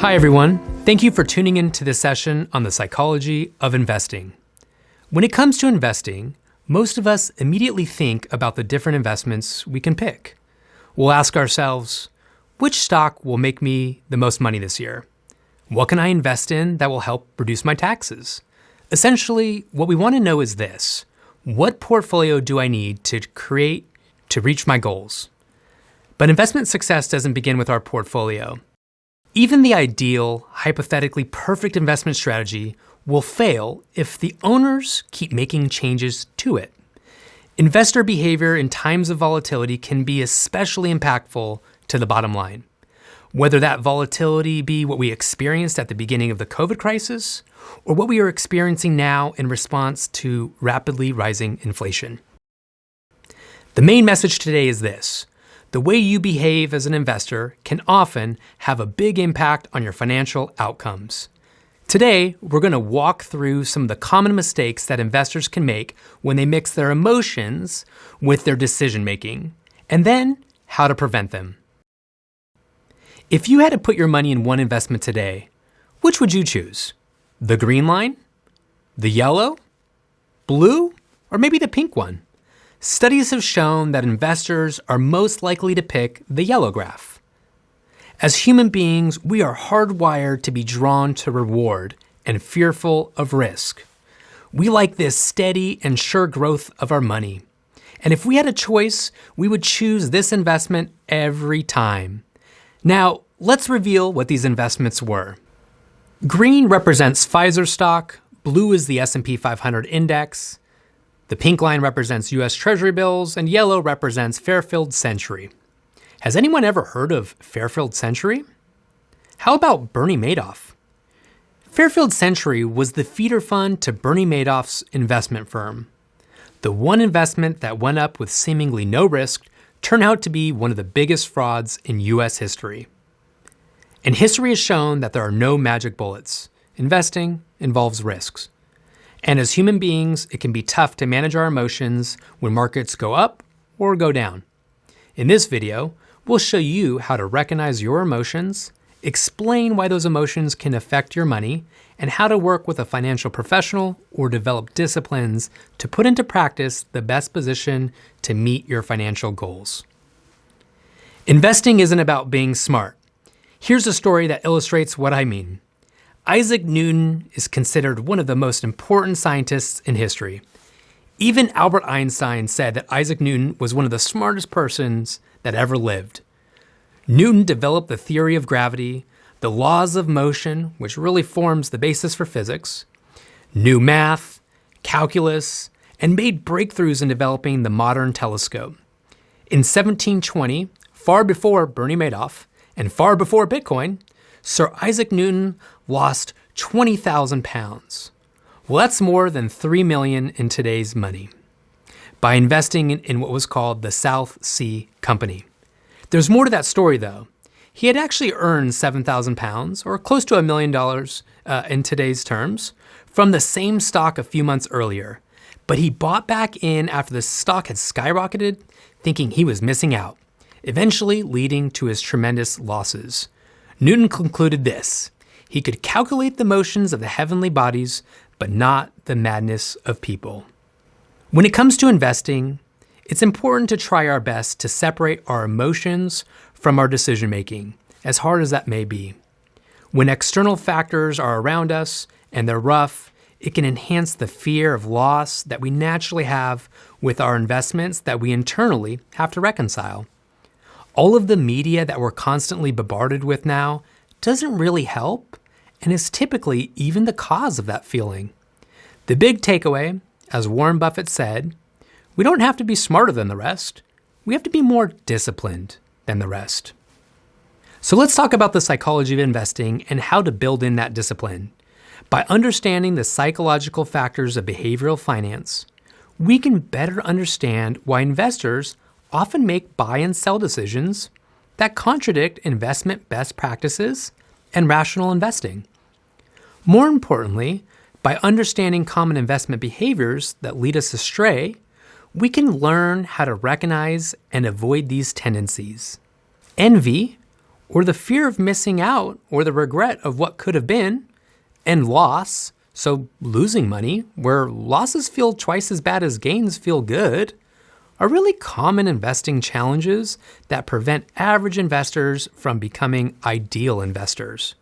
Hi, everyone. Thank you for tuning in to this session on the psychology of investing. When it comes to investing, most of us immediately think about the different investments we can pick. We'll ask ourselves, which stock will make me the most money this year? What can I invest in that will help reduce my taxes? Essentially, what we want to know is this: what portfolio do I need to create to reach my goals? But investment success doesn't begin with our portfolio. Even the ideal, hypothetically perfect investment strategy will fail if the owners keep making changes to it. Investor behavior in times of volatility can be especially impactful to the bottom line. Whether that volatility be what we experienced at the beginning of the COVID crisis, or what we are experiencing now in response to rapidly rising inflation. The main message today is this: the way you behave as an investor can often have a big impact on your financial outcomes. Today, we're going to walk through some of the common mistakes that investors can make when they mix their emotions with their decision making, and then how to prevent them. If you had to put your money in one investment today, which would you choose? The green line? The yellow? Blue? Or maybe the pink one? Studies have shown that investors are most likely to pick the yellow graph. As human beings, we are hardwired to be drawn to reward and fearful of risk. We like this steady and sure growth of our money. And if we had a choice, we would choose this investment every time. Now, let's reveal what these investments were. Green represents Pfizer stock, blue is the S&P 500 index, the pink line represents U.S. Treasury bills, and yellow represents Fairfield Century. Has anyone ever heard of Fairfield Century? How about Bernie Madoff? Fairfield Century was the feeder fund to Bernie Madoff's investment firm. The one investment that went up with seemingly no risk turned out to be one of the biggest frauds in U.S. history. And history has shown that there are no magic bullets. Investing involves risks. And as human beings, it can be tough to manage our emotions when markets go up or go down. In this video, we'll show you how to recognize your emotions, explain why those emotions can affect your money, and how to work with a financial professional or develop disciplines to put into practice the best position to meet your financial goals. Investing isn't about being smart. Here's a story that illustrates what I mean. Isaac Newton is considered one of the most important scientists in history. Even Albert Einstein said that Isaac Newton was one of the smartest persons that ever lived. Newton developed the theory of gravity, the laws of motion, which really forms the basis for physics, knew math, calculus, and made breakthroughs in developing the modern telescope. In 1720, far before Bernie Madoff and far before Bitcoin, Sir Isaac Newton lost 20,000 pounds. Well, that's more than 3 million in today's money by investing in what was called the South Sea Company. There's more to that story, though. He had actually earned 7,000 pounds, or close to $1 million in today's terms, from the same stock a few months earlier. But he bought back in after the stock had skyrocketed, thinking he was missing out, eventually leading to his tremendous losses. Newton concluded this: he could calculate the motions of the heavenly bodies, but not the madness of people. When it comes to investing, it's important to try our best to separate our emotions from our decision-making, as hard as that may be. When external factors are around us and they're rough, it can enhance the fear of loss that we naturally have with our investments that we internally have to reconcile. All of the media that we're constantly bombarded with now doesn't really help and is typically even the cause of that feeling. The big takeaway, as Warren Buffett said, we don't have to be smarter than the rest. We have to be more disciplined than the rest. So let's talk about the psychology of investing and how to build in that discipline. By understanding the psychological factors of behavioral finance, we can better understand why investors often make buy and sell decisions that contradict investment best practices and rational investing. More importantly, by understanding common investment behaviors that lead us astray, we can learn how to recognize and avoid these tendencies. Envy, or the fear of missing out, or the regret of what could have been, and loss, so losing money, where losses feel twice as bad as gains feel good, are really common investing challenges that prevent average investors from becoming ideal investors.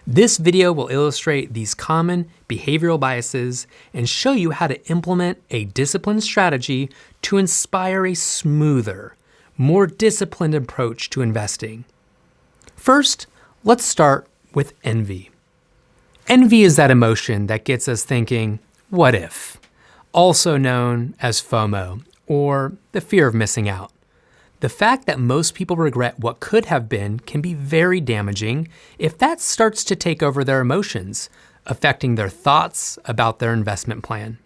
This video will illustrate these common behavioral biases and show you how to implement a disciplined strategy to inspire a smoother, more disciplined approach to investing. First, let's start with envy. Envy is that emotion that gets us thinking, what if? Also known as FOMO, or the fear of missing out. The fact that most people regret what could have been can be very damaging if that starts to take over their emotions, affecting their thoughts about their investment plan.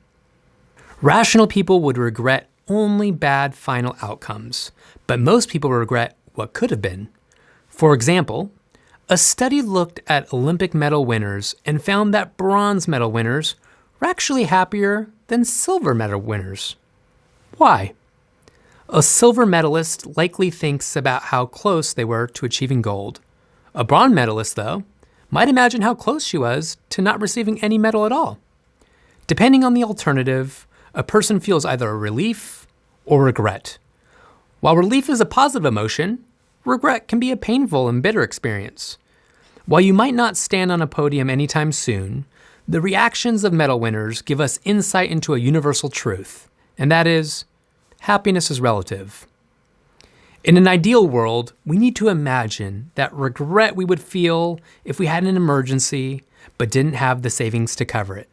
Rational people would regret only bad final outcomes, but most people regret what could have been. For example, a study looked at Olympic medal winners and found that bronze medal winners were actually happier than silver medal winners. Why? A silver medalist likely thinks about how close they were to achieving gold. A bronze medalist, though, might imagine how close she was to not receiving any medal at all. Depending on the alternative, a person feels either a relief or regret. While relief is a positive emotion, regret can be a painful and bitter experience. While you might not stand on a podium anytime soon, the reactions of medal winners give us insight into a universal truth, and that is, happiness is relative. In an ideal world, we need to imagine that regret we would feel if we had an emergency but didn't have the savings to cover it.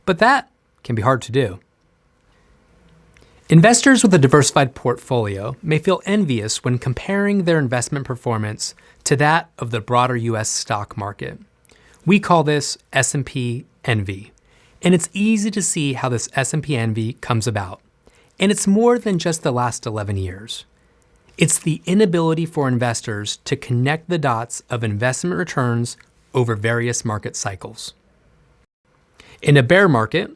But that can be hard to do. Investors with a diversified portfolio may feel envious when comparing their investment performance to that of the broader U.S. stock market. We call this S&P envy, and it's easy to see how this S&P envy comes about. And it's more than just the last 11 years. It's the inability for investors to connect the dots of investment returns over various market cycles. In a bear market,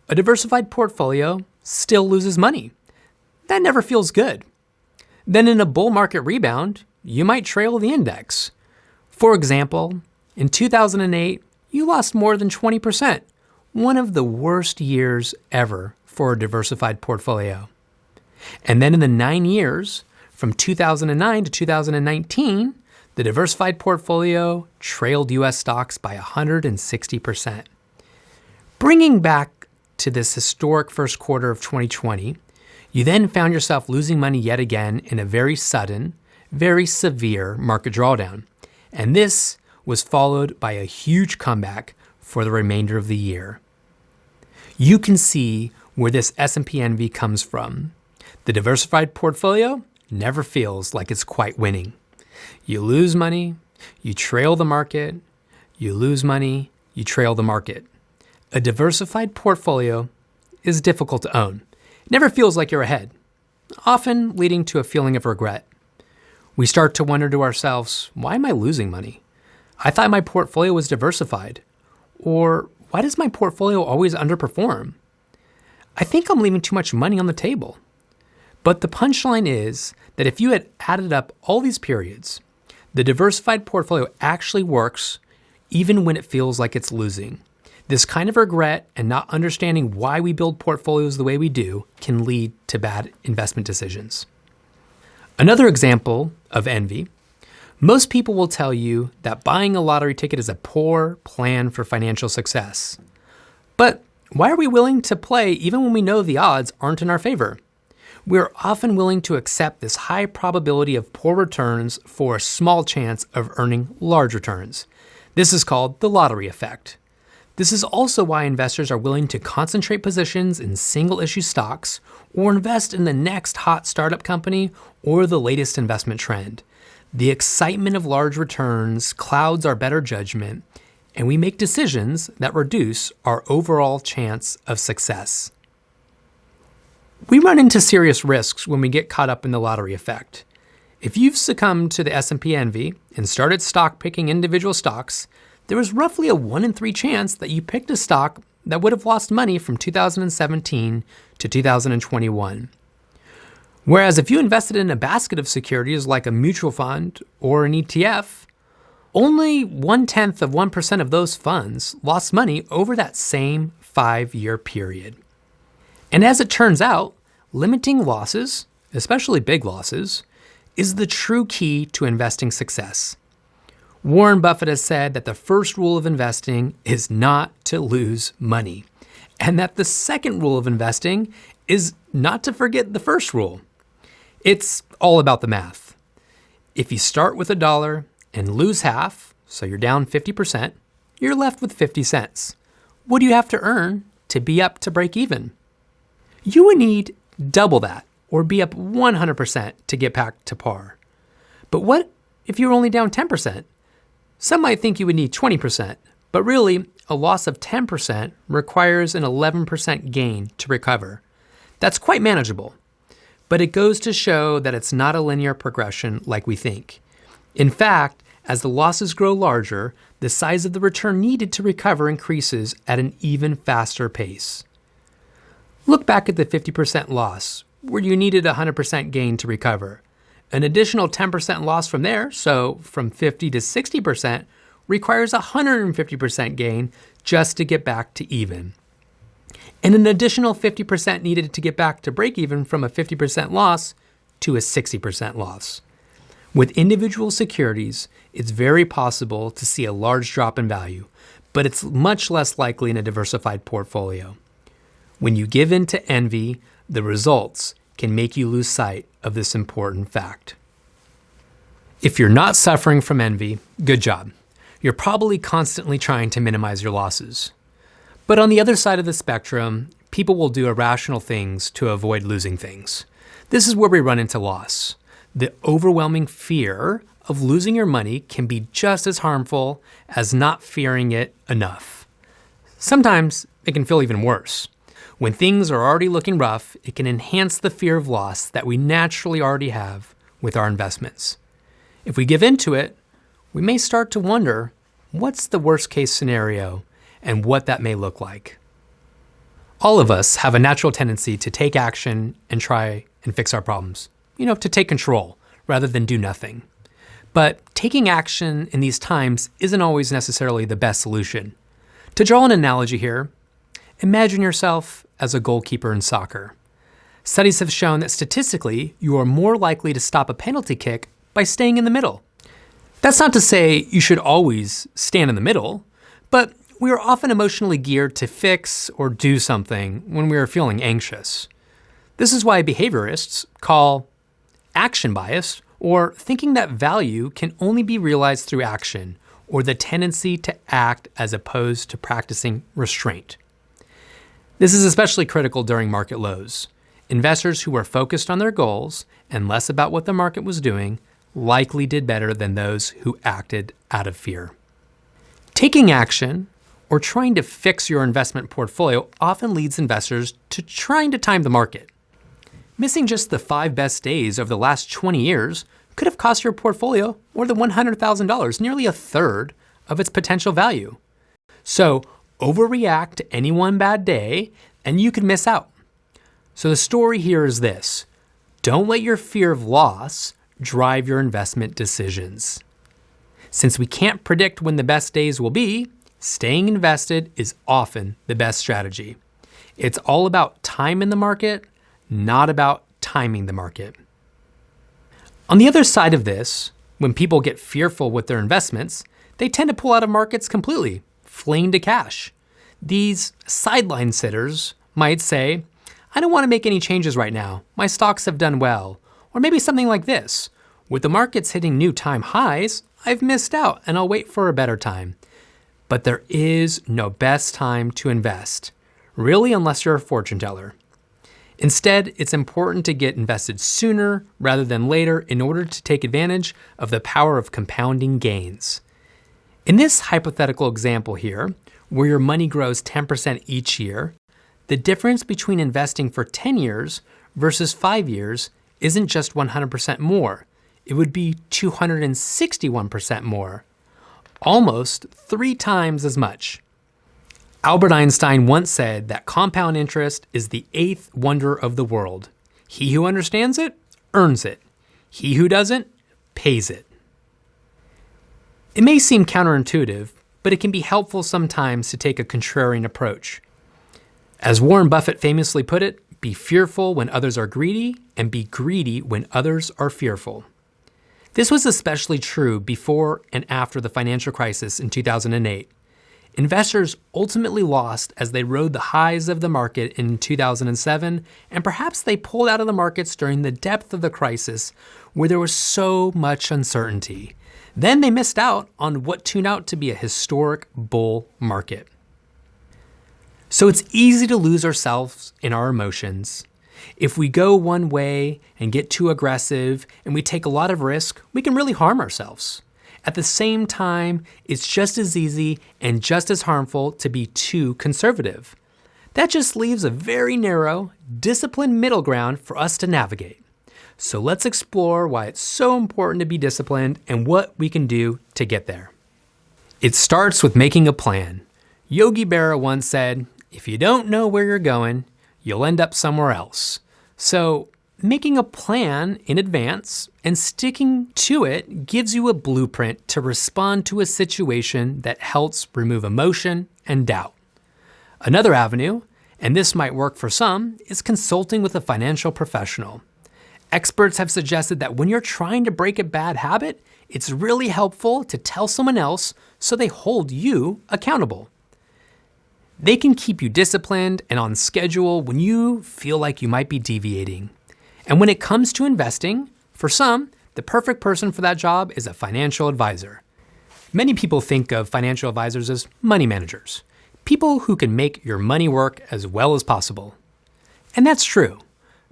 a diversified portfolio still loses money. That never feels good. Then in a bull market rebound, you might trail the index. For example, in 2008, you lost more than 20%, one of the worst years ever for a diversified portfolio. And then in the 9 years, from 2009 to 2019, the diversified portfolio trailed U.S. stocks by 160%. Bringing back to this historic first quarter of 2020, you then found yourself losing money yet again in a very sudden, very severe market drawdown. And this was followed by a huge comeback for the remainder of the year. You can see where this S&P envy comes from. The diversified portfolio never feels like it's quite winning. You lose money, you trail the market, you lose money, you trail the market. A diversified portfolio is difficult to own. It never feels like you're ahead, often leading to a feeling of regret. We start to wonder to ourselves, why am I losing money? I thought my portfolio was diversified. Or why does my portfolio always underperform? I think I'm leaving too much money on the table. But the punchline is that if you had added up all these periods, the diversified portfolio actually works even when it feels like it's losing. This kind of regret and not understanding why we build portfolios the way we do can lead to bad investment decisions. Another example of envy, most people will tell you that buying a lottery ticket is a poor plan for financial success. But why are we willing to play even when we know the odds aren't in our favor? We're often willing to accept this high probability of poor returns for a small chance of earning large returns. This is called the lottery effect. This is also why investors are willing to concentrate positions in single-issue stocks or invest in the next hot startup company or the latest investment trend. The excitement of large returns clouds our better judgment, and we make decisions that reduce our overall chance of success. We run into serious risks when we get caught up in the lottery effect. If you've succumbed to the S&P envy and started stock picking individual stocks, there is roughly a 1 in 3 chance that you picked a stock that would have lost money from 2017 to 2021. Whereas if you invested in a basket of securities like a mutual fund or an ETF, only 0.1% of those funds lost money over that same 5-year period. And as it turns out, limiting losses, especially big losses, is the true key to investing success. Warren Buffett has said that the first rule of investing is not to lose money, and that the second rule of investing is not to forget the first rule. It's all about the math. If you start with $1 and lose half, so you're down 50%, you're left with 50 cents. What do you have to earn to be up to break even? You would need double that, or be up 100% to get back to par. But what if you're only down 10%? Some might think you would need 20%, but really, a loss of 10% requires an 11% gain to recover. That's quite manageable, but it goes to show that it's not a linear progression like we think. In fact, as the losses grow larger, the size of the return needed to recover increases at an even faster pace. Look back at the 50% loss, where you needed a 100% gain to recover. An additional 10% loss from there, so from 50 to 60%, requires a 150% gain just to get back to even. And an additional 50% needed to get back to break even from a 50% loss to a 60% loss. With individual securities, it's very possible to see a large drop in value, but it's much less likely in a diversified portfolio. When you give in to envy, the results can make you lose sight of this important fact. If you're not suffering from envy, good job. You're probably constantly trying to minimize your losses. But on the other side of the spectrum, people will do irrational things to avoid losing things. This is where we run into loss. The overwhelming fear of losing your money can be just as harmful as not fearing it enough. Sometimes it can feel even worse. When things are already looking rough, it can enhance the fear of loss that we naturally already have with our investments. If we give in to it, we may start to wonder what's the worst case scenario and what that may look like. All of us have a natural tendency to take action and try and fix our problems, to take control rather than do nothing. But taking action in these times isn't always necessarily the best solution. To draw an analogy here, imagine yourself as a goalkeeper in soccer. Studies have shown that statistically, you are more likely to stop a penalty kick by staying in the middle. That's not to say you should always stand in the middle, but we are often emotionally geared to fix or do something when we are feeling anxious. This is why behaviorists call action bias, or thinking that value can only be realized through action, or the tendency to act as opposed to practicing restraint. This is especially critical during market lows. Investors who were focused on their goals and less about what the market was doing likely did better than those who acted out of fear. Taking action or trying to fix your investment portfolio often leads investors to trying to time the market. Missing just the 5 best days over the last 20 years could have cost your portfolio more than $100,000, nearly a third of its potential value. So overreact to any one bad day and you could miss out. So the story here is this: don't let your fear of loss drive your investment decisions. Since we can't predict when the best days will be, staying invested is often the best strategy. It's all about time in the market, not about timing the market. On the other side of this, when people get fearful with their investments, they tend to pull out of markets completely, fleeing to cash. These sideline sitters might say, I don't want to make any changes right now. My stocks have done well. Or maybe something like this: with the markets hitting new time highs, I've missed out and I'll wait for a better time. But there is no best time to invest, really, unless you're a fortune teller. Instead, it's important to get invested sooner rather than later in order to take advantage of the power of compounding gains. In this hypothetical example here, where your money grows 10% each year, the difference between investing for 10 years versus 5 years isn't just 100% more. It would be 261% more, almost 3 times as much. Albert Einstein once said that compound interest is the 8th wonder of the world. He who understands it, earns it. He who doesn't, pays it. It may seem counterintuitive, but it can be helpful sometimes to take a contrarian approach. As Warren Buffett famously put it, be fearful when others are greedy, and be greedy when others are fearful. This was especially true before and after the financial crisis in 2008. Investors ultimately lost as they rode the highs of the market in 2007, and perhaps they pulled out of the markets during the depth of the crisis where there was so much uncertainty. Then they missed out on what turned out to be a historic bull market. So it's easy to lose ourselves in our emotions. If we go one way and get too aggressive and we take a lot of risk, we can really harm ourselves. At the same time, it's just as easy and just as harmful to be too conservative. That just leaves a very narrow, disciplined middle ground for us to navigate. So let's explore why it's so important to be disciplined and what we can do to get there. It starts with making a plan. Yogi Berra once said, "If you don't know where you're going, you'll end up somewhere else." So making a plan in advance and sticking to it gives you a blueprint to respond to a situation that helps remove emotion and doubt. Another avenue, and this might work for some, is consulting with a financial professional. Experts have suggested that when you're trying to break a bad habit, it's really helpful to tell someone else so they hold you accountable. They can keep you disciplined and on schedule when you feel like you might be deviating. And when it comes to investing, for some, the perfect person for that job is a financial advisor. Many people think of financial advisors as money managers, people who can make your money work as well as possible. And that's true.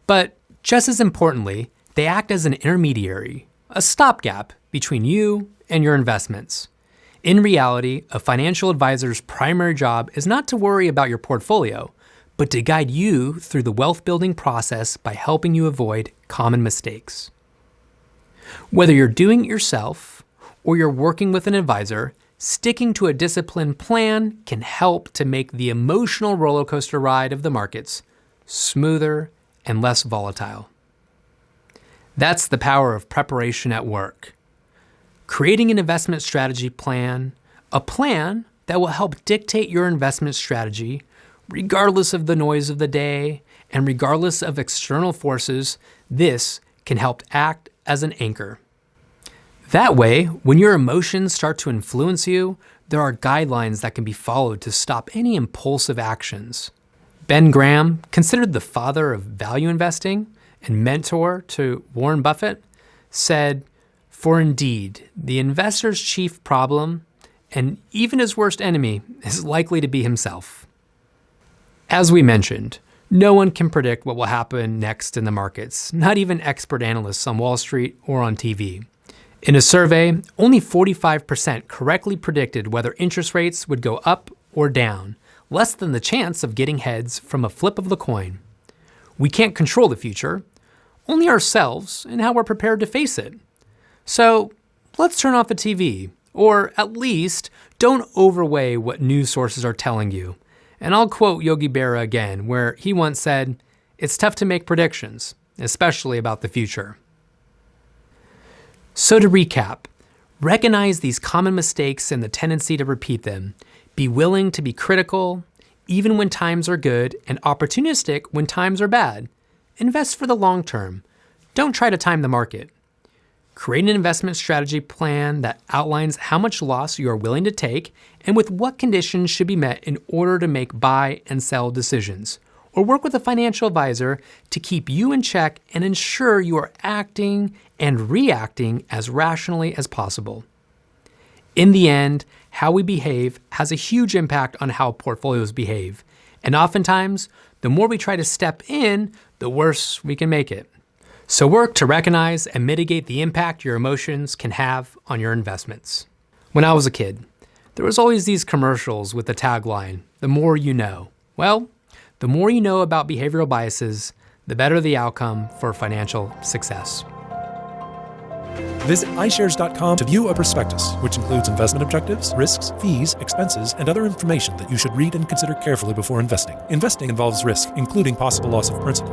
But just as importantly, they act as an intermediary, a stopgap between you and your investments. In reality, a financial advisor's primary job is not to worry about your portfolio, but to guide you through the wealth building process by helping you avoid common mistakes. Whether you're doing it yourself or you're working with an advisor, sticking to a disciplined plan can help to make the emotional roller coaster ride of the markets smoother and less volatile. That's the power of preparation at work. Creating an investment strategy plan, a plan that will help dictate your investment strategy, regardless of the noise of the day and regardless of external forces, this can help act as an anchor. That way, when your emotions start to influence you, there are guidelines that can be followed to stop any impulsive actions. Ben Graham, considered the father of value investing and mentor to Warren Buffett, said, "For indeed, the investor's chief problem, and even his worst enemy, is likely to be himself." As we mentioned, no one can predict what will happen next in the markets, not even expert analysts on Wall Street or on TV. In a survey, only 45% correctly predicted whether interest rates would go up or down, less than the chance of getting heads from a flip of the coin. We can't control the future, only ourselves and how we're prepared to face it. So let's turn off the TV, or at least don't overweigh what news sources are telling you. And I'll quote Yogi Berra again, where he once said, "It's tough to make predictions, especially about the future." So to recap, recognize these common mistakes and the tendency to repeat them. Be willing to be critical, even when times are good, and opportunistic when times are bad. Invest for the long term. Don't try to time the market. Create an investment strategy plan that outlines how much loss you are willing to take and with what conditions should be met in order to make buy and sell decisions. Or work with a financial advisor to keep you in check and ensure you are acting and reacting as rationally as possible. In the end, how we behave has a huge impact on how portfolios behave. And oftentimes, the more we try to step in, the worse we can make it. So work to recognize and mitigate the impact your emotions can have on your investments. When I was a kid, there was always these commercials with the tagline, "The more you know." Well, the more you know about behavioral biases, the better the outcome for financial success. Visit iShares.com to view a prospectus, which includes investment objectives, risks, fees, expenses, and other information that you should read and consider carefully before investing. Investing involves risk, including possible loss of principal.